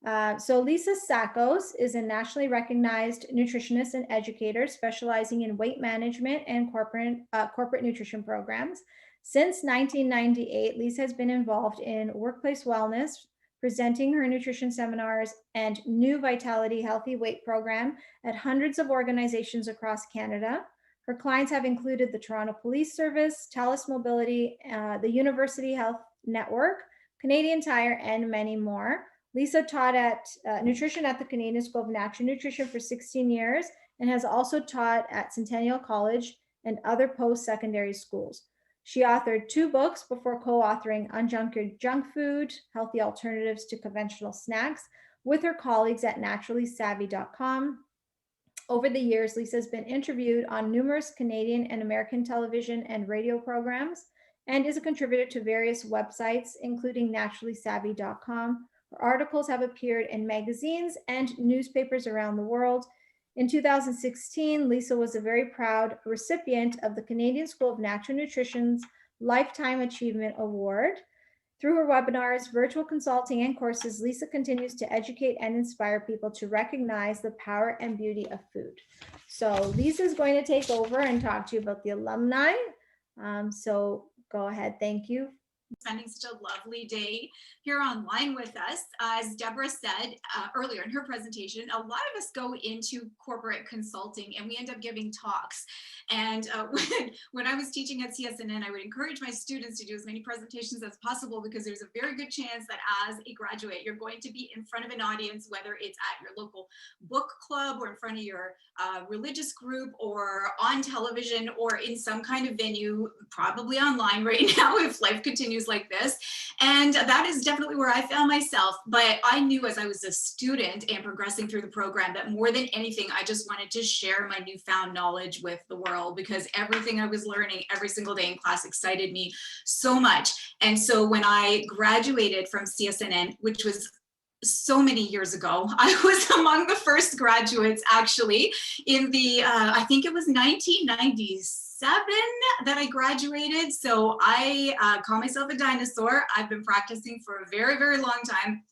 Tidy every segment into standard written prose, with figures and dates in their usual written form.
So Lisa Sakos is a nationally recognized nutritionist and educator specializing in weight management and corporate nutrition programs. Since 1998, Lisa has been involved in workplace wellness, presenting her nutrition seminars and New Vitality Healthy Weight program at hundreds of organizations across Canada. Her clients have included the Toronto Police Service, TELUS Mobility, the University Health Network, Canadian Tire, and many more. Lisa taught at nutrition at the Canadian School of Natural Nutrition for 16 years and has also taught at Centennial College and other post-secondary schools. She authored 2 books before co-authoring Unjunkered Junk Food, Healthy Alternatives to Conventional Snacks with her colleagues at naturallysavvy.com. Over the years, Lisa has been interviewed on numerous Canadian and American television and radio programs and is a contributor to various websites, including naturallysavvy.com. Her articles have appeared in magazines and newspapers around the world. In 2016, Lisa was a very proud recipient of the Canadian School of Natural Nutrition's Lifetime Achievement Award. Through her webinars, virtual consulting, and courses, Lisa continues to educate and inspire people to recognize the power and beauty of food. So Lisa is going to take over and talk to you about the alumni. So go ahead. Thank you. Spending such a lovely day here online with us. As Deborah said earlier in her presentation, a lot of us go into corporate consulting and we end up giving talks. And when I was teaching at CSNN, I would encourage my students to do as many presentations as possible because there's a very good chance that as a graduate, you're going to be in front of an audience, whether it's at your local book club or in front of your religious group or on television or in some kind of venue, probably online right now if life continues like this. And that is definitely where I found myself. But I knew as I was a student and progressing through the program that more than anything, I just wanted to share my newfound knowledge with the world because everything I was learning every single day in class excited me so much. And so when I graduated from CSNN, which was so many years ago, I was among the first graduates actually in the, I think it was 1997 that I graduated. So I call myself a dinosaur. I've been practicing for a very, very long time.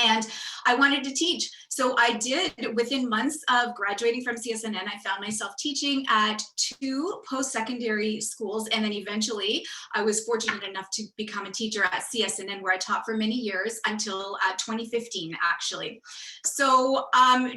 And I wanted to teach. So I did. Within months of graduating from CSNN, I found myself teaching at 2 post-secondary schools. And then eventually I was fortunate enough to become a teacher at CSNN where I taught for many years until 2015, actually. So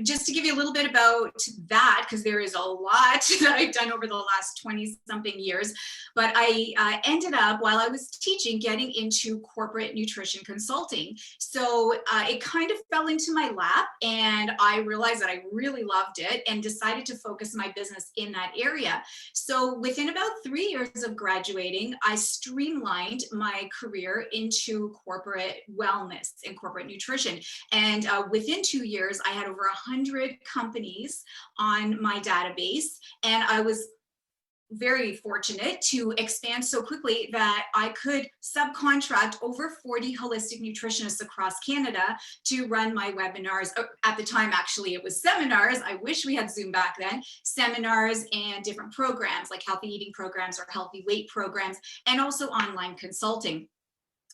just to give you a little bit about that, because there is a lot that I've done over the last 20 something years, but I ended up, while I was teaching, getting into corporate nutrition consulting. So it kind of fell into my lap and I realized that I really loved it and decided to focus my business in that area. So within about 3 years of graduating, I streamlined my career into corporate wellness and corporate nutrition. And within 2 years, I had over 100 companies on my database, and I was very fortunate to expand so quickly that I could subcontract over 40 holistic nutritionists across Canada to run my webinars. At the time, actually, it was seminars. I wish we had Zoom back then. Seminars and different programs like healthy eating programs or healthy weight programs, and also online consulting.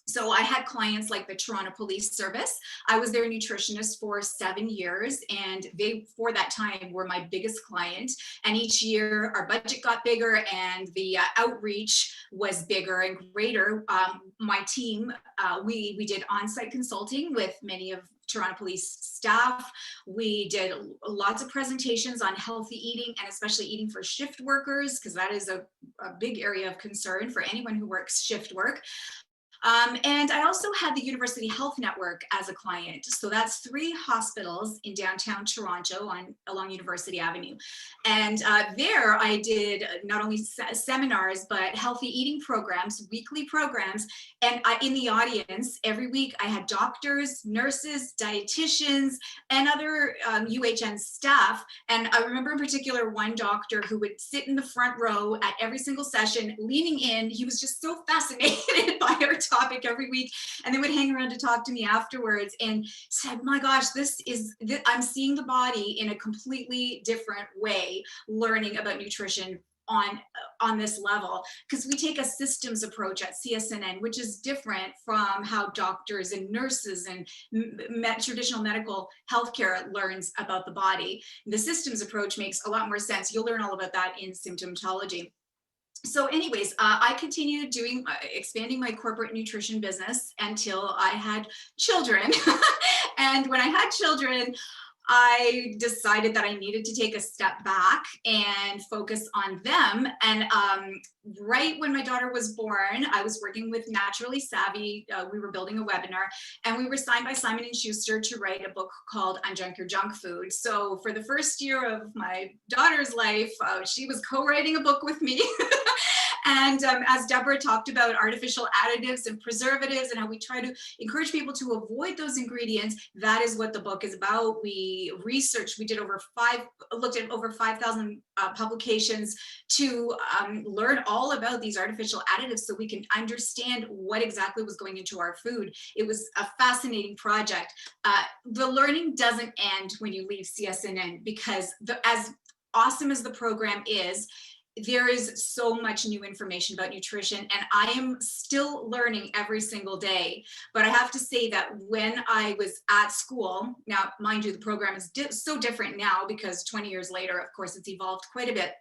So I had clients like the Toronto Police Service. I was their nutritionist for 7 years, and they, for that time, were my biggest client. And each year, our budget got bigger, and the outreach was bigger and greater. My team, we did on-site consulting with many of Toronto Police staff. We did lots of presentations on healthy eating and especially eating for shift workers, because that is a big area of concern for anyone who works shift work. And I also had the University Health Network as a client. So that's 3 hospitals in downtown Toronto along University Avenue. And there I did not only seminars, but healthy eating programs, weekly programs. And in the audience, every week I had doctors, nurses, dietitians, and other UHN staff. And I remember in particular one doctor who would sit in the front row at every single session, leaning in. He was just so fascinated by our topic every week, and they would hang around to talk to me afterwards and said, my gosh, I'm seeing the body in a completely different way, learning about nutrition on this level, because we take a systems approach at CSNN, which is different from how doctors and nurses and traditional medical healthcare learns about the body. The systems approach makes a lot more sense. You'll learn all about that in symptomatology. So anyways, I continued doing, expanding my corporate nutrition business until I had children. And when I had children, I decided that I needed to take a step back and focus on them. And right when my daughter was born, I was working with Naturally Savvy. We were building a webinar, and we were signed by Simon and Schuster to write a book called Unjunk Your Junk Food. So for the first year of my daughter's life, she was co-writing a book with me. And as Deborah talked about artificial additives and preservatives and how we try to encourage people to avoid those ingredients, that is what the book is about. We researched, we did looked at over 5,000 publications to learn all about these artificial additives so we can understand what exactly was going into our food. It was a fascinating project. The learning doesn't end when you leave CSNN, because as awesome as the program is, there is so much new information about nutrition, and I am still learning every single day. But I have to say that when I was at school, now mind you, the program is so different now, because 20 years later, of course, it's evolved quite a bit.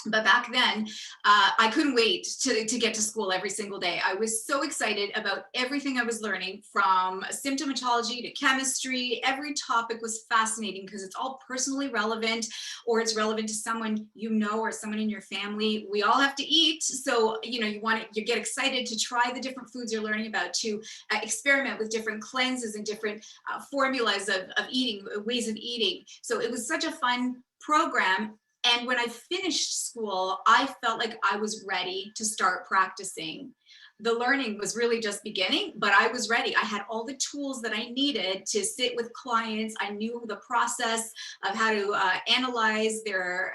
But back then, I couldn't wait to get to school every single day. I was so excited about everything I was learning, from symptomatology to chemistry. Every topic was fascinating because it's all personally relevant, or it's relevant to someone you know or someone in your family. We all have to eat. So, you know, you get excited to try the different foods you're learning about, to experiment with different cleanses and different formulas of eating, ways of eating. So it was such a fun program. And when I finished school, I felt like I was ready to start practicing. The learning was really just beginning, but I was ready. I had all the tools that I needed to sit with clients. I knew the process of how to analyze their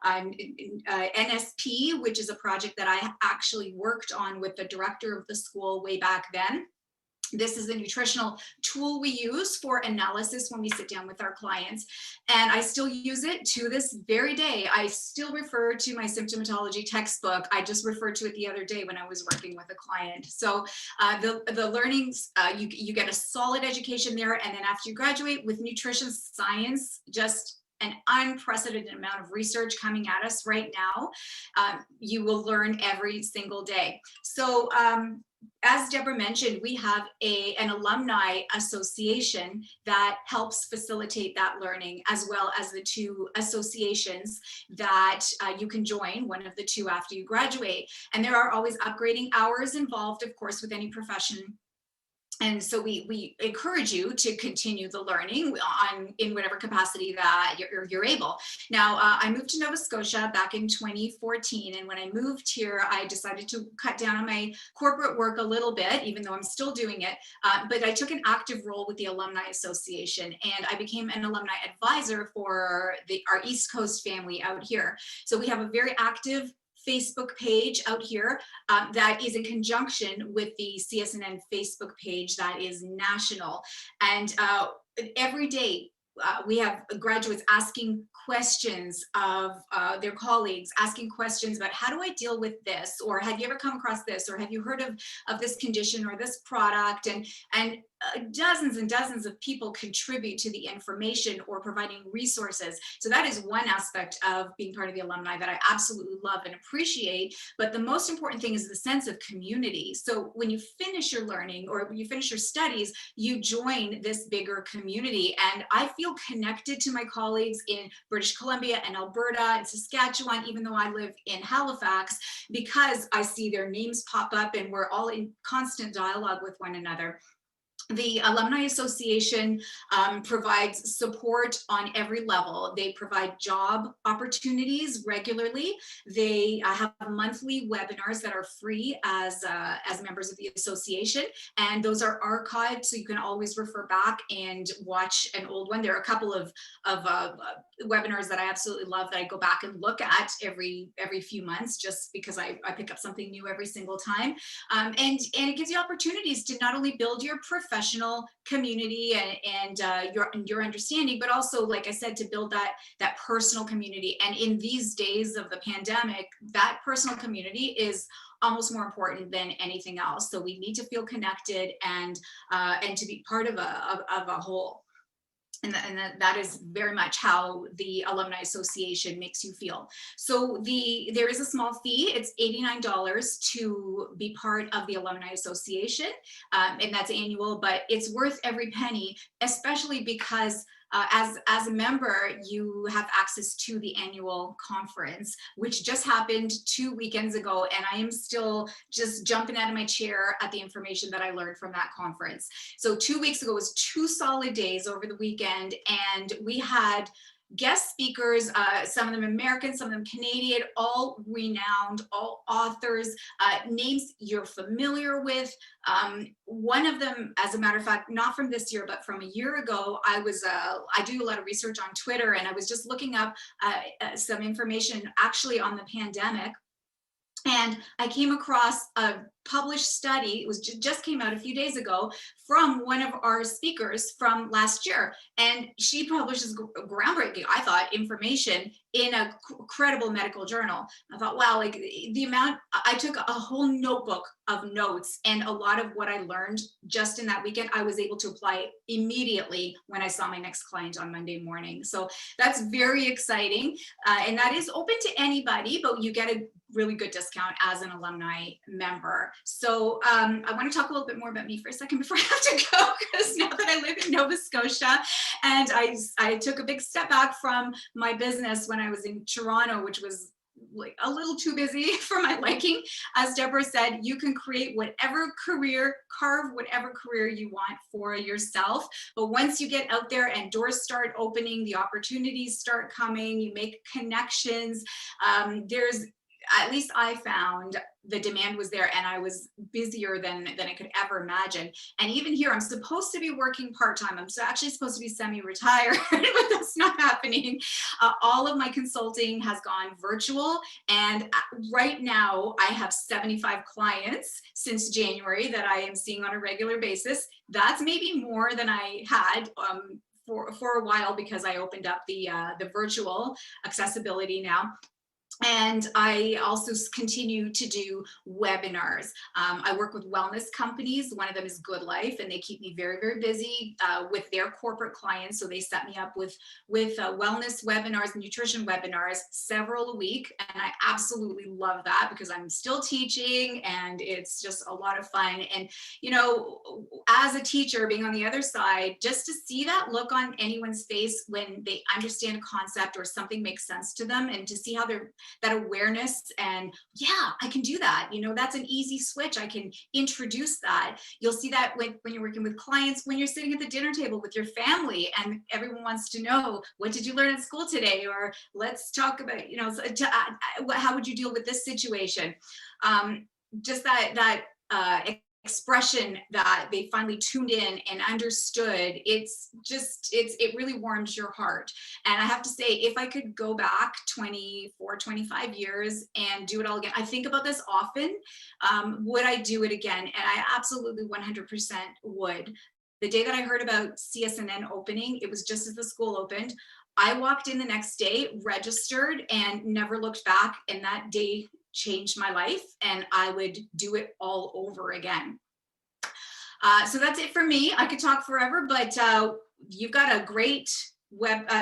NSP, which is a project that I actually worked on with the director of the school way back then. This is a nutritional tool we use for analysis when we sit down with our clients. And I still use it to this very day. I still refer to my symptomatology textbook. I just referred to it the other day when I was working with a client. So the learnings, you get a solid education there. And then after you graduate with nutrition science, just an unprecedented amount of research coming at us right now. You will learn every single day. So as Deborah mentioned, we have an alumni association that helps facilitate that learning, as well as the two associations that you can join, one of the two after you graduate. And there are always upgrading hours involved, of course, with any profession. And so we encourage you to continue the learning in whatever capacity that you're able. Now, I moved to Nova Scotia back in 2014. And when I moved here, I decided to cut down on my corporate work a little bit, even though I'm still doing it. But I took an active role with the Alumni Association, and I became an alumni advisor for our East Coast family out here. So we have a very active Facebook page out here that is in conjunction with the CSNN Facebook page that is national. And every day we have graduates asking questions of their colleagues, asking questions about how do I deal with this, or have you ever come across this, or have you heard of this condition or this product, and dozens and dozens of people contribute to the information or providing resources. So that is one aspect of being part of the alumni that I absolutely love and appreciate. But the most important thing is the sense of community. So when you finish your learning or when you finish your studies, you join this bigger community. And I feel connected to my colleagues in British Columbia and Alberta and Saskatchewan, even though I live in Halifax, because I see their names pop up and we're all in constant dialogue with one another. The Alumni Association provides support on every level. They provide job opportunities regularly. They have monthly webinars that are free as members of the association, and those are archived, so you can always refer back and watch an old one. There are a couple of webinars that I absolutely love that I go back and look at every few months, just because I pick up something new every single time. And it gives you opportunities to not only build your profession, professional community and your understanding, but also, like I said, to build that personal community. And in these days of the pandemic, that personal community is almost more important than anything else. So we need to feel connected and to be part of a whole. And that is very much how the Alumni Association makes you feel. So there is a small fee. It's $89 to be part of the Alumni Association, and that's annual, but it's worth every penny, especially because as a member, you have access to the annual conference, which just happened 2 weekends ago. And I am still just jumping out of my chair at the information that I learned from that conference. So 2 weeks ago was 2 solid days over the weekend. And we had guest speakers, some of them American, some of them Canadian, all renowned, all authors, names you're familiar with. One of them, as a matter of fact, not from this year, but from a year ago, I do a lot of research on Twitter, and I was just looking up some information actually on the pandemic. And I came across a published study. It was just came out a few days ago from one of our speakers from last year. And she publishes groundbreaking, I thought, information in a credible medical journal. I thought, wow, like the amount, I took a whole notebook of notes, and a lot of what I learned just in that weekend, I was able to apply immediately when I saw my next client on Monday morning. So that's very exciting. And that is open to anybody, but you get a really good discount as an alumni member. So I want to talk a little bit more about me for a second before I have to go, because now that I live in Nova Scotia, and I took a big step back from my business when I was in Toronto, which was like a little too busy for my liking. As Deborah said, you can create whatever career, carve whatever career you want for yourself. But once you get out there and doors start opening, the opportunities start coming, you make connections, there's, at least I found the demand was there, and I was busier than I could ever imagine. And even here, I'm supposed to be working part-time. I'm actually supposed to be semi-retired, but that's not happening. All of my consulting has gone virtual. And right now I have 75 clients since January that I am seeing on a regular basis. That's maybe more than I had for a while, because I opened up the virtual accessibility now. And I also continue to do webinars. I work with wellness companies. One of them is Good Life, and they keep me very, very busy with their corporate clients. So they set me up with wellness webinars, nutrition webinars, several a week. And I absolutely love that, because I'm still teaching, and it's just a lot of fun. And, you know, as a teacher, being on the other side, just to see that look on anyone's face when they understand a concept or something makes sense to them, and to see how that awareness and, yeah, I can do that. You know, that's an easy switch. I can introduce that. You'll see that when you're working with clients, when you're sitting at the dinner table with your family, and everyone wants to know, what did you learn at school today? Or let's talk about, you know, how would you deal with this situation? Just that expression that they finally tuned in and understood, it really warms your heart. And I have to say, if I could go back 24, 25 years and do it all again, I think about this often. Would I do it again? And I absolutely 100% would. The day that I heard about CSNN opening, it was just as the school opened. I walked in the next day, registered, and never looked back. And that day changed my life, and I would do it all over again. So that's it for me. I could talk forever, but you've got a great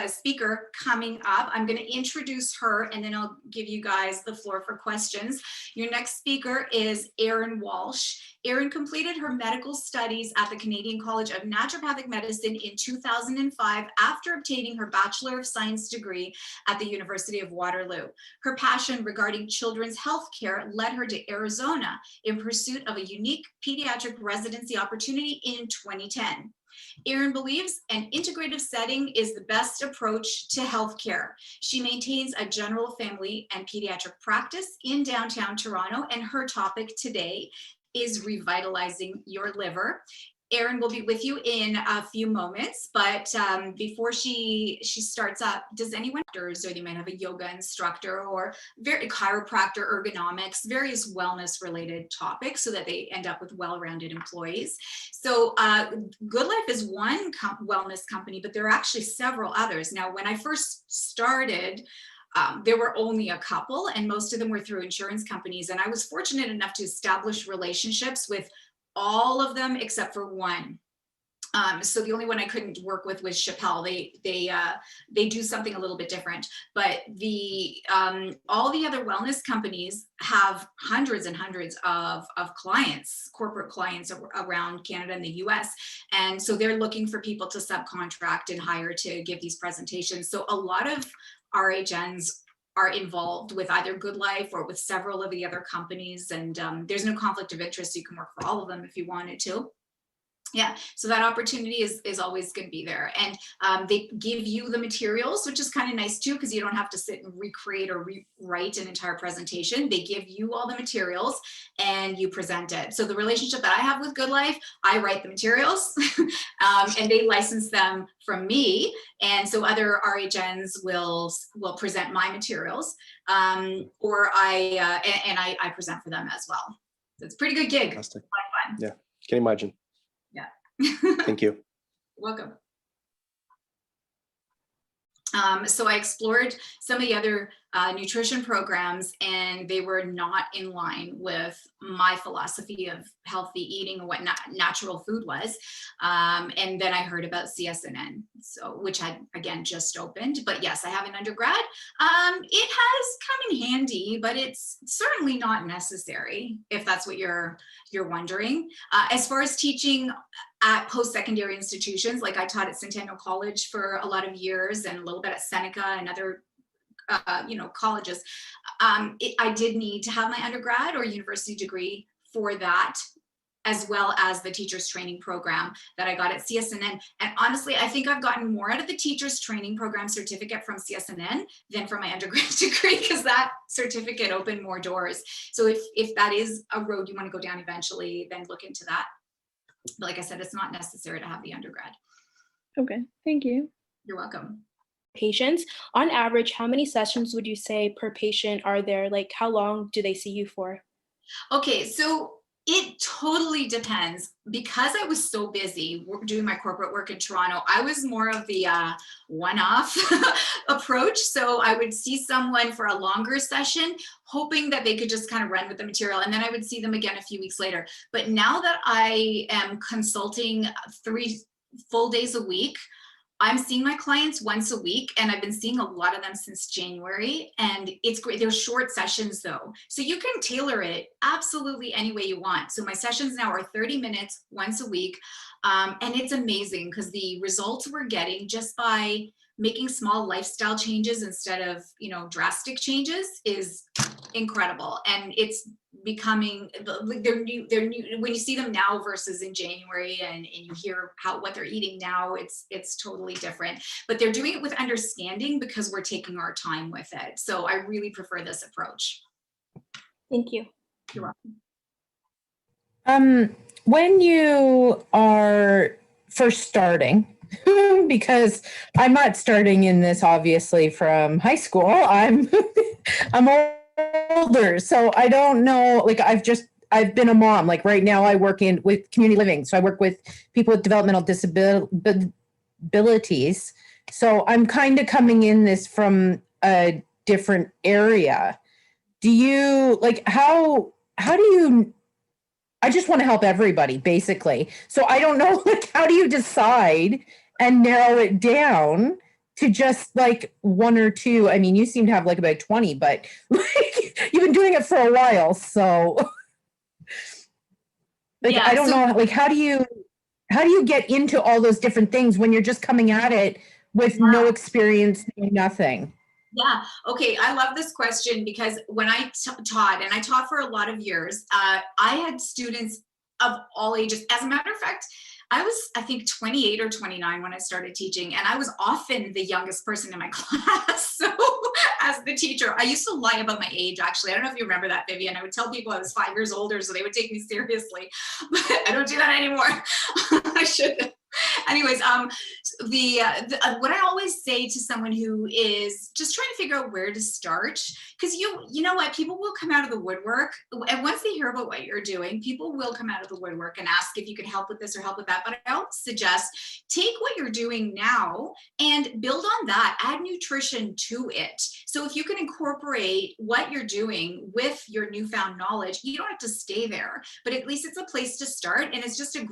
speaker coming up. I'm going to introduce her, and then I'll give you guys the floor for questions. Your next speaker is Erin Walsh. Erin completed her medical studies at the Canadian College of Naturopathic Medicine in 2005 after obtaining her Bachelor of Science degree at the University of Waterloo. Her passion regarding children's health care led her to Arizona in pursuit of a unique pediatric residency opportunity in 2010. Erin believes an integrative setting is the best approach to healthcare. She maintains a general family and pediatric practice in downtown Toronto, and her topic today is revitalizing your liver. Erin will be with you in a few moments, but before she starts up, does anyone, or they might have a yoga instructor or very chiropractor, ergonomics, various wellness related topics, so that they end up with well-rounded employees. So Good Life is one wellness company, but there are actually several others. Now, when I first started, there were only a couple, and most of them were through insurance companies. And I was fortunate enough to establish relationships with all of them except for one. So the only one I couldn't work with was Chappelle. They do something a little bit different, but all the other wellness companies have hundreds and hundreds of clients, corporate clients around Canada and the US. And so they're looking for people to subcontract and hire to give these presentations. So a lot of RHNs are involved with either Good Life or with several of the other companies, and there's no conflict of interest. You can work for all of them if you wanted to. Yeah, so that opportunity is always going to be there. And they give you the materials, which is kind of nice too, because you don't have to sit and recreate or rewrite an entire presentation. They give you all the materials and you present it. So the relationship that I have with Good Life, I write the materials and they license them from me. And so other RHNs will present my materials, or I present for them as well. So it's a pretty good gig. Fantastic. Yeah, can imagine. Yeah. Thank you. Welcome. So I explored some of the other nutrition programs, and they were not in line with my philosophy of healthy eating and what natural food was. And then I heard about CSNN, which had, again, just opened. But yes, I have an undergrad. It has come in handy, but it's certainly not necessary, if that's what you're wondering. As far as teaching at post-secondary institutions, like I taught at Centennial College for a lot of years, and a little bit at Seneca and other colleges. I did need to have my undergrad or university degree for that, as well as the teacher's training program that I got at CSNN. And honestly, I think I've gotten more out of the teacher's training program certificate from CSNN than from my undergrad degree, because that certificate opened more doors. So if that is a road you want to go down eventually, then look into that. But like I said, it's not necessary to have the undergrad. Okay, thank you. You're welcome. Patients, on average, how many sessions would you say per patient are there? Like, how long do they see you for? Okay, so it totally depends. Because I was so busy doing my corporate work in Toronto, I was more of the one-off approach. So I would see someone for a longer session, hoping that they could just kind of run with the material, and then I would see them again a few weeks later. But now that I am consulting 3 full days a week, I'm seeing my clients once a week, and I've been seeing a lot of them since January, and it's great. They're short sessions though, so you can tailor it absolutely any way you want. So my sessions now are 30 minutes once a week, and it's amazing because the results we're getting just by making small lifestyle changes instead of, drastic changes is incredible. And it's becoming, they're new when you see them now versus in January, and you hear what they're eating now, it's totally different. But they're doing it with understanding because we're taking our time with it. So I really prefer this approach. Thank you. You're welcome. When you are first starting, because I'm not starting in this obviously from high school, I'm older, so I don't know, like I've been a mom. Like right now I work with community living, so I work with people with developmental disabilities. So I'm kind of coming in this from a different area. Do you how do you, I just want to help everybody basically. So I don't know, how do you decide and narrow it down to just one or two? I mean, you seem to have about 20, but you've been doing it for a while. So Yeah, I don't know, how do you get into all those different things when you're just coming at it with no experience, nothing? Yeah. Okay. I love this question because when I taught, and I taught for a lot of years, I had students of all ages. As a matter of fact, I was, I think, 28 or 29 when I started teaching, and I was often the youngest person in my class. So as the teacher. I used to lie about my age, actually. I don't know if you remember that, Vivian. I would tell people I was 5 years older so they would take me seriously. But I don't do that anymore. I should. Anyways, what I always say to someone who is just trying to figure out where to start, because you know what, people will come out of the woodwork, and once they hear about what you're doing, people will come out of the woodwork and ask if you could help with this or help with that. But I always suggest take what you're doing now and build on that, add nutrition to it. So if you can incorporate what you're doing with your newfound knowledge, you don't have to stay there, but at least it's a place to start, and it's just a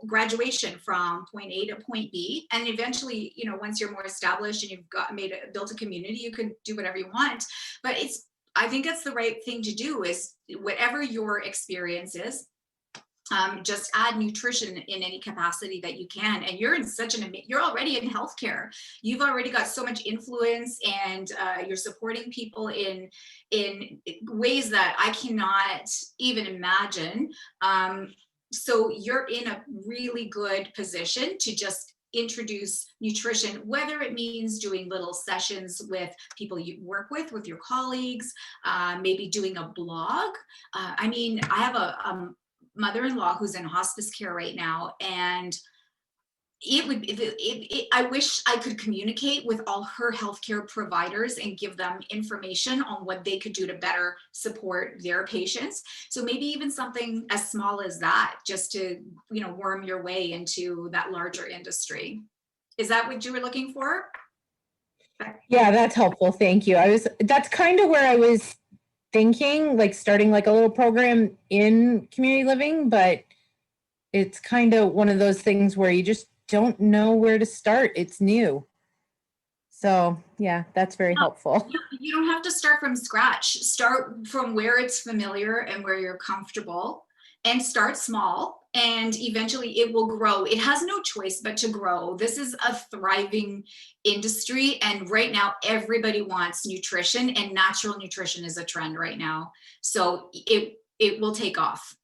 graduation from point A to point B. And eventually, you know, once you're more established and you've built a community, you can do whatever you want. But I think that's the right thing to do, is whatever your experience is, just add nutrition in any capacity that you can. And you're in you're already in healthcare. You've already got so much influence, and you're supporting people in ways that I cannot even imagine. So you're in a really good position to just introduce nutrition, whether it means doing little sessions with people you work with your colleagues, maybe doing a blog. I mean, I have a mother-in-law who's in hospice care right now, and I wish I could communicate with all her healthcare providers and give them information on what they could do to better support their patients. So maybe even something as small as that, just to, you know, worm your way into that larger industry. Is that what you were looking for? Yeah, that's helpful. Thank you. That's kind of where I was thinking, like starting like a little program in community living, but it's kind of one of those things where you just don't know where to start. It's new. So yeah, that's very helpful. You don't have to start from scratch. Start from where it's familiar and where you're comfortable, and start small, and eventually it will grow. It has no choice but to grow. This is a thriving industry, and right now everybody wants nutrition, and natural nutrition is a trend right now. So it will take off.